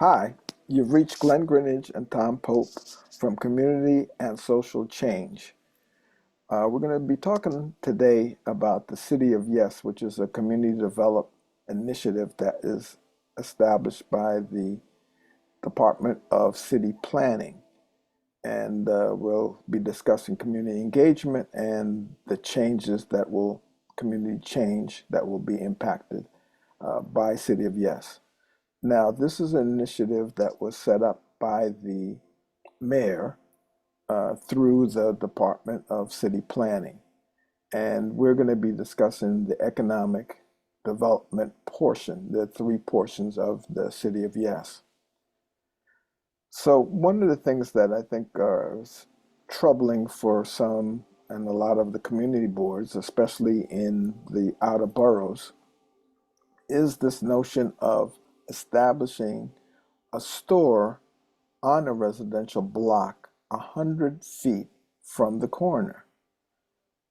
Hi, you've reached Glenn Greenidge and Tom Pope from Community and Social Change. We're going to be talking today about the City of Yes, which is a community development initiative that is established by the Department of City Planning. And we'll be discussing community engagement and the changes that will, community change that will be impacted by City of Yes. Now, this is an initiative that was set up by the mayor through the Department of City Planning. And we're going to be discussing the economic development portion, the three portions of the City of Yes. So, one of the things that I think is troubling for some and a lot of the community boards, especially in the outer boroughs, is this notion of establishing a store on a residential block 100 feet from the corner.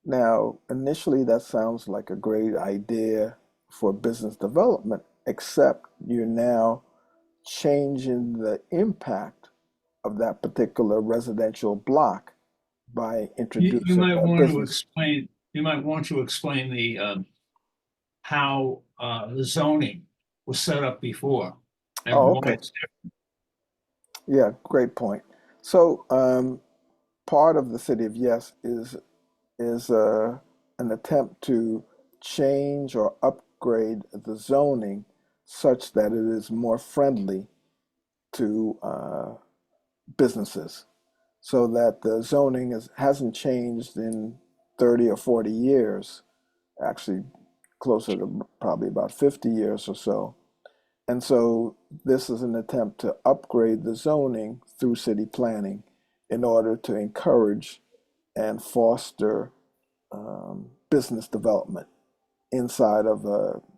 Now, initially, that sounds like a great idea for business development, except you're now changing the impact of that particular residential block by You introducing might a want to business. explain. You might want to explain the how the zoning was set up before and Oh, why okay. it's Yeah, great point. So, part of the City of Yes is an attempt to change or upgrade the zoning such that it is more friendly to businesses, so that the zoning hasn't changed in 30 or 40 years, actually closer to probably about 50 years or so. And so this is an attempt to upgrade the zoning through city planning in order to encourage and foster business development inside of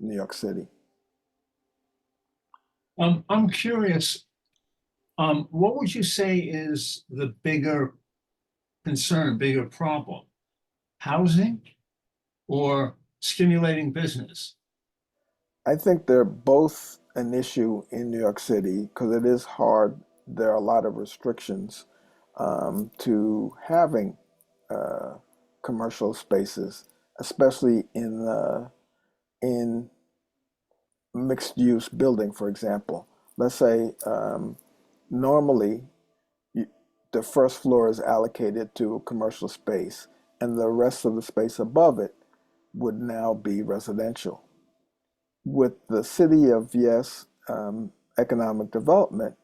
New York City. I'm curious. What would you say is the bigger concern, bigger problem? Housing or stimulating business? I think they're both an issue in New York City because it is hard. There are a lot of restrictions to having uh, commercial spaces, especially in mixed use building, for example. Let's say normally you, the first floor is allocated to a commercial space, and the rest of the space above it would now be residential. With the City of Yes economic development,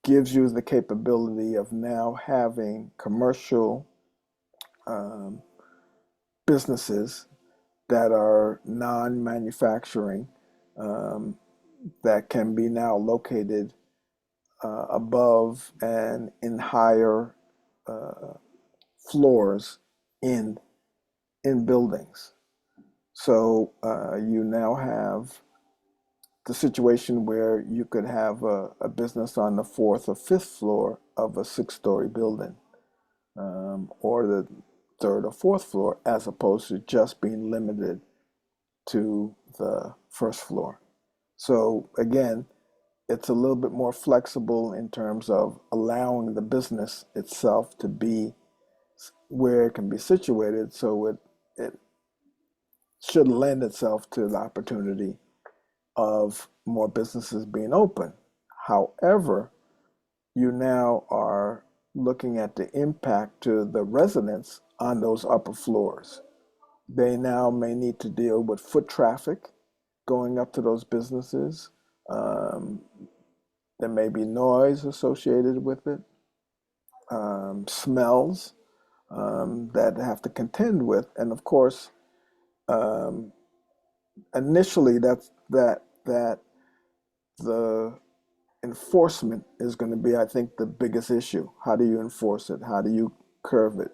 gives you the capability of now having commercial um, businesses that are non-manufacturing um, that can be now located above and in higher uh, floors in in buildings. So you now have the situation where you could have a business on the fourth or fifth floor of a six-story building, or the third or fourth floor, as opposed to just being limited to the first floor. So again, it's a little bit more flexible in terms of allowing the business itself to be where it can be situated, so it should lend itself to the opportunity of more businesses being open. However, you now are looking at the impact to the residents on those upper floors. They now may need to deal with foot traffic going up to those businesses. Um, there may be noise associated with it, smells that have to contend with, and of course, um, initially that the enforcement is going to be, I think, the biggest issue. How do you enforce it? How do you curve it?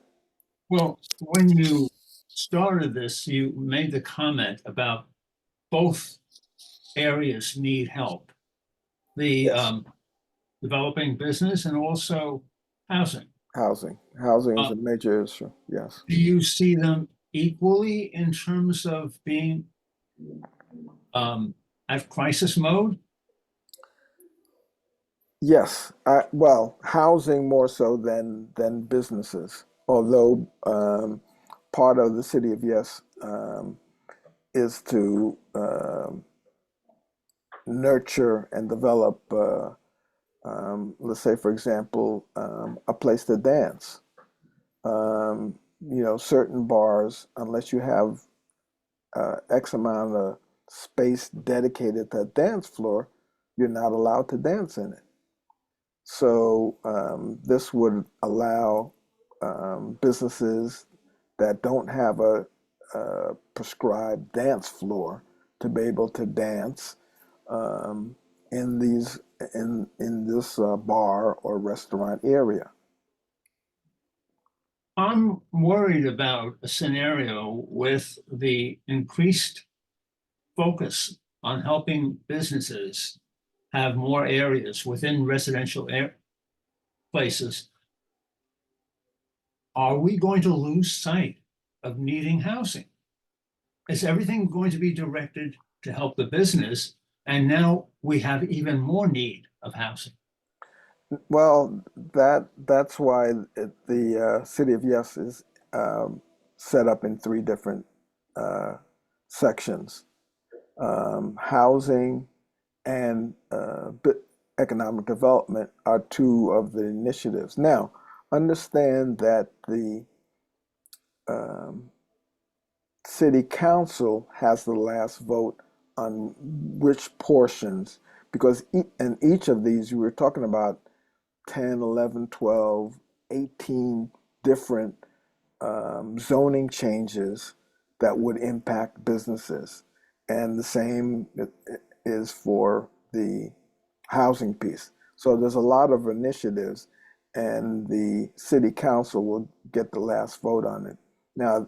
Well, when you started this, you made the comment about both areas need help. The Yes. developing business and also housing. Housing is Uh, a major issue. Yes. do you see them equally in terms of being at crisis mode? Yes, well, housing more so than businesses. Although part of the city of Yes is to nurture and develop, let's say, for example, a place to dance. Certain bars, unless you have X amount of space dedicated to a dance floor, you're not allowed to dance in it. So this would allow businesses that don't have a prescribed dance floor to be able to dance um, in these in this bar or restaurant area. I'm worried about a scenario with the increased focus on helping businesses have more areas within residential places. Are we going to lose sight of needing housing? Is everything going to be directed to help the business? And now we have even more need of housing. Well, that's why the city of Yes is um, set up in three different uh, sections: housing and economic development are two of the initiatives. Now, understand that the um, city council has the last vote on which portions, because in each of these, you were talking about 10, 11, 12, 18 different zoning changes that would impact businesses. And the same is for the housing piece. So there's a lot of initiatives, and the city council will get the last vote on it. Now,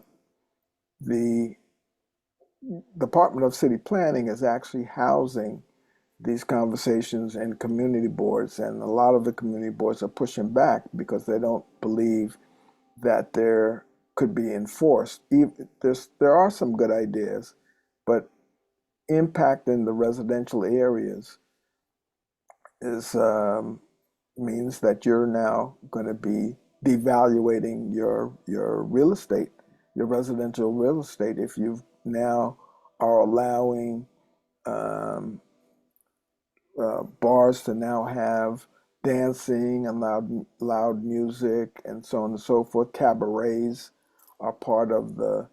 the Department of City Planning is actually housing these conversations in community boards, and a lot of the community boards are pushing back because they don't believe that there could be enforced. There are some good ideas, but impacting the residential areas is means that you're now going to be devaluating your real estate, your residential real estate, if you now are allowing um, bars to now have dancing and loud music and so on and so forth. Cabarets are part of the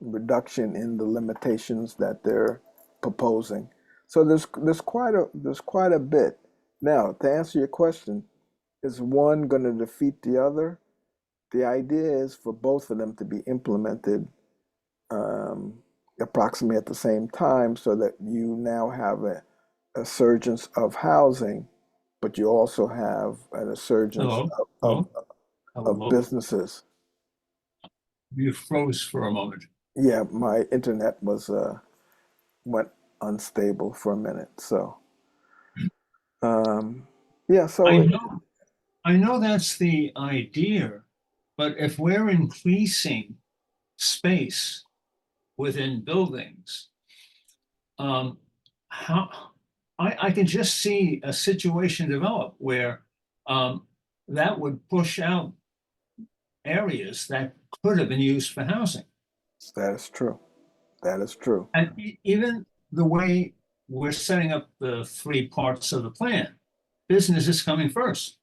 reduction in the limitations that they're proposing. So there's quite a bit. Now, to answer your question, is one going to defeat the other? The idea is for both of them to be implemented um, approximately at the same time, so that you now have a surgence of housing, but you also have an resurgence Hello, of, hello, of, of hello. businesses. You froze for a moment. Yeah, my internet was went unstable for a minute. So um, yeah, I so know, I know that's the idea, but if we're increasing space within buildings, um, how I can just see a situation develop where that would push out areas that could have been used for housing. that is true. That is true. And even the way we're setting up the three parts of the plan, business is coming first.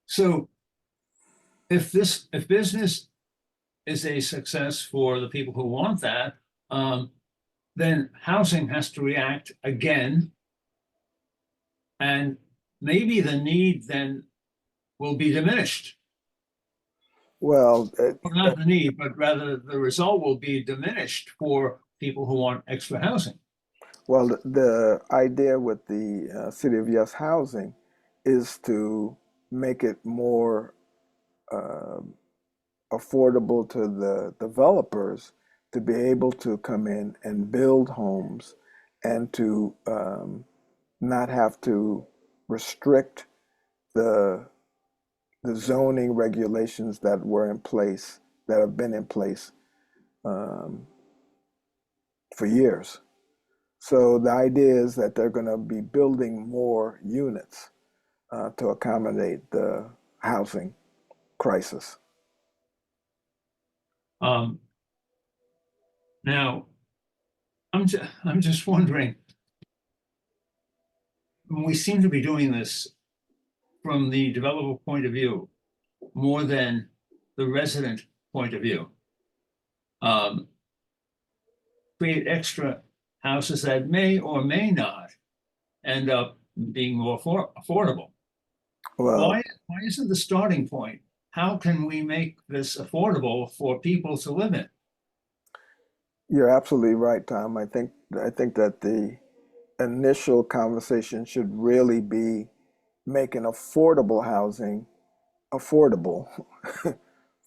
So if business is a success for the people who want that, um, then housing has to react again, and maybe the need then will be diminished. Well, Well, not the need, but rather the result will be diminished for people who want extra housing. the idea with the City of Yes housing is to make it more um affordable to the developers to be able to come in and build homes, and to not have to restrict the the zoning regulations that were in place, that have been in place um, for years. So the idea is that they're going to be building more units to accommodate the housing crisis. Um, now, I'm just wondering, we seem to be doing this from the developer point of view more than the resident point of view. Um, Create extra houses that may or may not end up being more affordable. Well, Why isn't the starting point? How can we make this affordable for people to live in? you're absolutely right, Tom. I think that the initial conversation should really be making affordable housing affordable,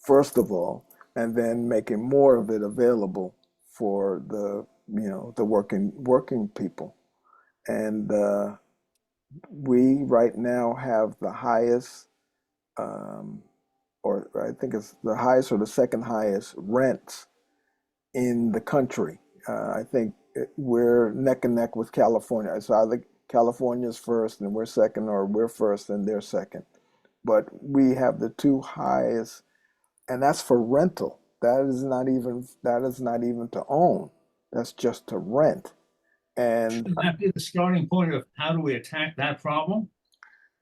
first of all, and then making more of it available for the working people. And we right now have the highest, um, or I think it's the highest or the second highest rents in the country. I think we're neck and neck with California. It's either California's first and we're second, or we're first and they're second. But we have the two highest, and that's for rental. That is not even to own. That's just to rent. And Shouldn't that be the starting point of how do we attack that problem?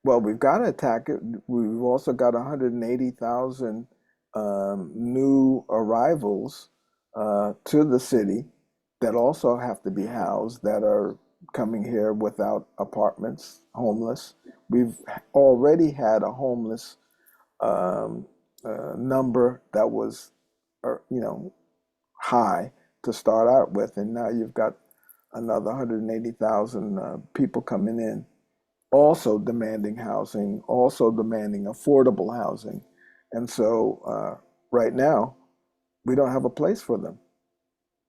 well, we've got to attack it. We've also got 180,000 new arrivals to the city that also have to be housed, that are coming here without apartments, homeless. We've already had a homeless um, number that was, high to start out with, and now you've got another 180,000 people coming in, also demanding housing, also demanding affordable housing. And so right now, we don't have a place for them.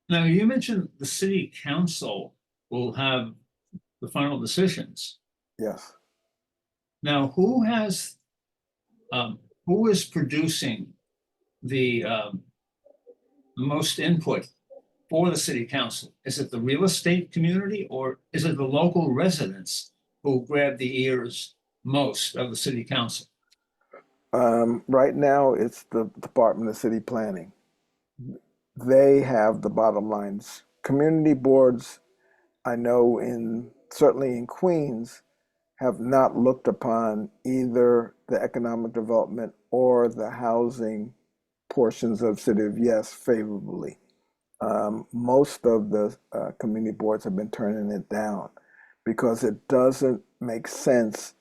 Now, you mentioned the city council will have the final decisions. Yes. Now, um, who is producing the most input for the city council? Is it the real estate community or is it the local residents who grab the ears most of the city council? Right now, it's the Department of City Planning. They have the bottom lines. Community boards, I know, in certainly in Queens, have not looked upon either the economic development or the housing portions of City of Yes favorably. Most of the community boards have been turning it down because it doesn't make sense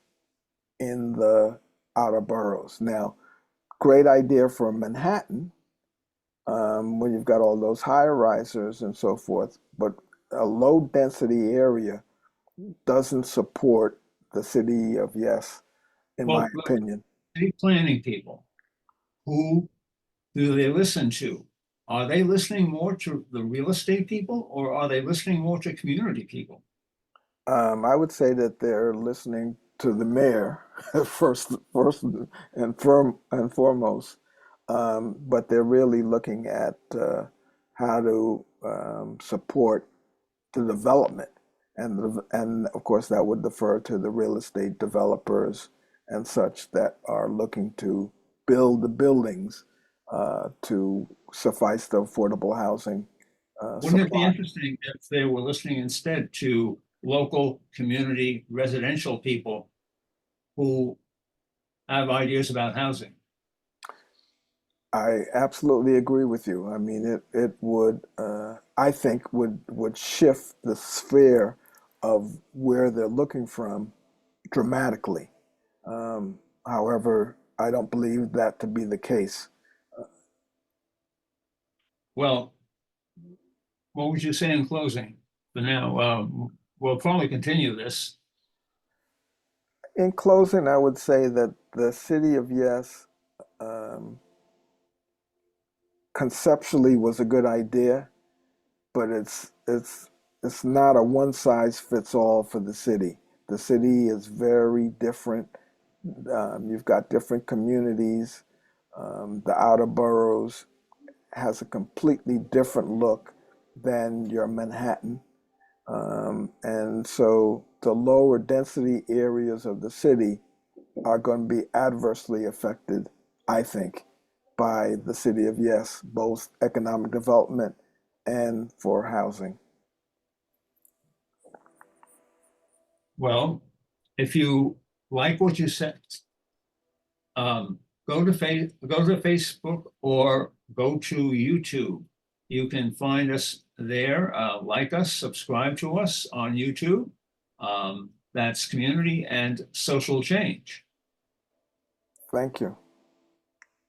in the outer boroughs. Now, great idea for Manhattan, when you've got all those high risers and so forth, but a low density area doesn't support the City of Yes, in my Well, the opinion. city planning people, who do they listen to? Are they listening more to the real estate people or are they listening more to community people? I would say that they're listening to the mayor first and foremost, but they're really looking at how to support the development, and of course that would defer to the real estate developers and such that are looking to build the buildings to suffice the affordable housing Wouldn't it be supply. interesting if they were listening instead to local community residential people who have ideas about housing? I absolutely agree with you. I mean, it would, I think, would shift the sphere of where they're looking from dramatically. However, I don't believe that to be the case. Well, what would you say in closing? For now, we'll probably continue this. In closing, I would say that the City of Yes um, conceptually was a good idea, but it's not a one size fits all for the city. The city is very different. You've got different communities. The outer boroughs has a completely different look than your Manhattan. And so the lower density areas of the city are going to be adversely affected, I think, by the city of Yes, both economic development and for housing. Well, if you like what you said, go to Facebook or go to YouTube. You can find us there, like us, subscribe to us on YouTube. That's Community and Social Change. Thank you.